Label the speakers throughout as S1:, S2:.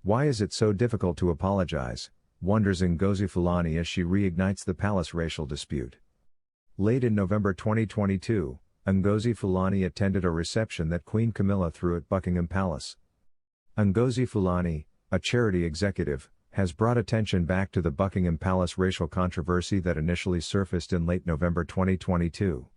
S1: Why is it so difficult to apologize? Wonders Ngozi Fulani as she reignites the palace racial dispute. Late in November 2022, Ngozi Fulani attended a reception that Queen Camilla threw at Buckingham Palace. Ngozi Fulani, a charity executive, has brought attention back to the Buckingham Palace racial controversy that initially surfaced in late November 2022.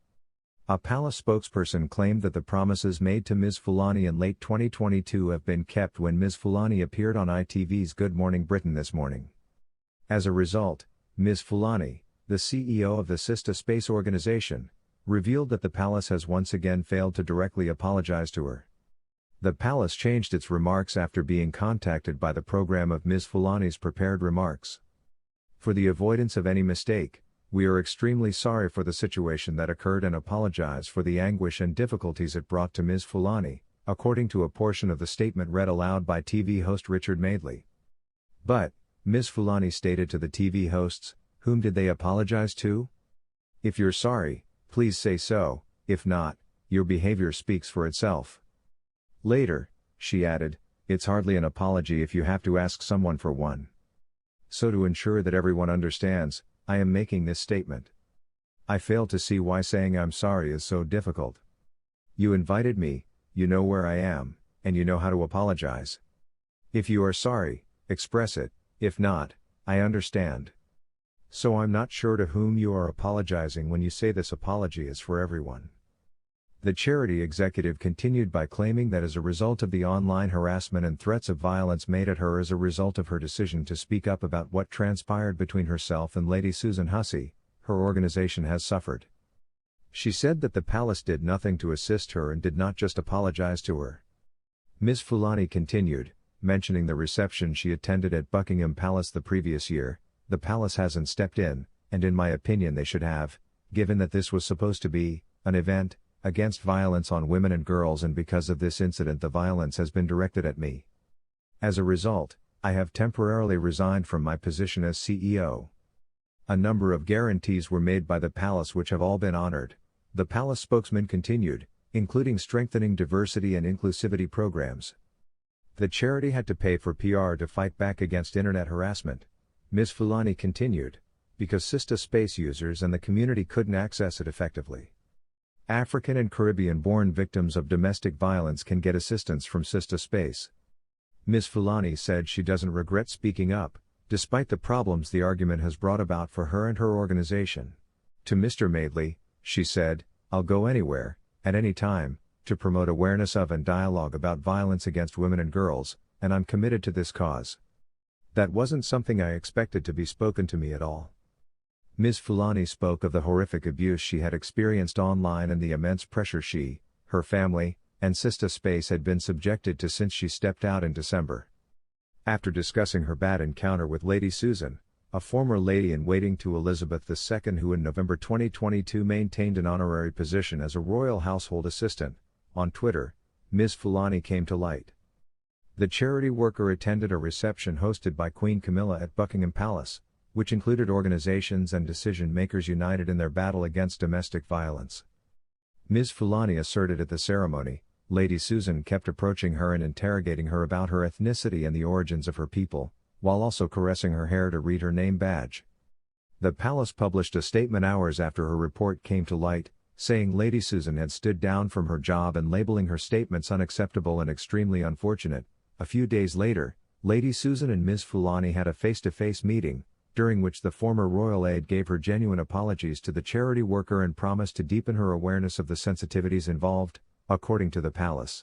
S1: A palace spokesperson claimed that the promises made to Ms Fulani in late 2022 have been kept when Ms Fulani appeared on ITV's Good Morning Britain this morning. As a result, Ms Fulani, the CEO of the Sistah Space organization, revealed that the palace has once again failed to directly apologize to her. The palace changed its remarks after being contacted by the program of Ms Fulani's prepared remarks. For the avoidance of any mistake, we are extremely sorry for the situation that occurred and apologize for the anguish and difficulties it brought to Ms Fulani, according to a portion of the statement read aloud by TV host Richard Madeley. But, Ms Fulani stated to the TV hosts, whom did they apologize to? If you're sorry, please say so, if not, your behavior speaks for itself. Later, she added, it's hardly an apology if you have to ask someone for one. So to ensure that everyone understands, I am making this statement. I fail to see why saying I'm sorry is so difficult. You invited me, you know where I am, and you know how to apologize. If you are sorry, express it, if not, I understand. So I'm not sure to whom you are apologizing when you say this apology is for everyone. The charity executive continued by claiming that as a result of the online harassment and threats of violence made at her as a result of her decision to speak up about what transpired between herself and Lady Susan Hussey, her organization has suffered. She said that the palace did nothing to assist her and did not just apologize to her. Ms Fulani continued, mentioning the reception she attended at Buckingham Palace the previous year, the palace hasn't stepped in, and in my opinion they should have, given that this was supposed to be an event against violence on women and girls, and because of this incident the violence has been directed at me. As a result, I have temporarily resigned from my position as CEO. A number of guarantees were made by the palace which have all been honored, the palace spokesman continued, including strengthening diversity and inclusivity programs. The charity had to pay for PR to fight back against internet harassment, Ms Fulani continued, because Sistah Space users and the community couldn't access it effectively. African and Caribbean-born victims of domestic violence can get assistance from Sistah Space. Ms Fulani said she doesn't regret speaking up, despite the problems the argument has brought about for her and her organization. To Mr. Madeley, she said, I'll go anywhere, at any time, to promote awareness of and dialogue about violence against women and girls, and I'm committed to this cause. That wasn't something I expected to be spoken to me at all. Ms Fulani spoke of the horrific abuse she had experienced online and the immense pressure she, her family, and Sistah Space had been subjected to since she stepped out in December. After discussing her bad encounter with Lady Susan, a former lady-in-waiting to Elizabeth II who in November 2022 maintained an honorary position as a royal household assistant, on Twitter, Ms Fulani came to light. The charity worker attended a reception hosted by Queen Camilla at Buckingham Palace, which included organizations and decision-makers united in their battle against domestic violence. Ms Fulani asserted at the ceremony, Lady Susan kept approaching her and interrogating her about her ethnicity and the origins of her people, while also caressing her hair to read her name badge. The palace published a statement hours after her report came to light, saying Lady Susan had stood down from her job and labeling her statements unacceptable and extremely unfortunate. A few days later, Lady Susan and Ms Fulani had a face-to-face meeting, during which the former royal aide gave her genuine apologies to the charity worker and promised to deepen her awareness of the sensitivities involved, according to the palace.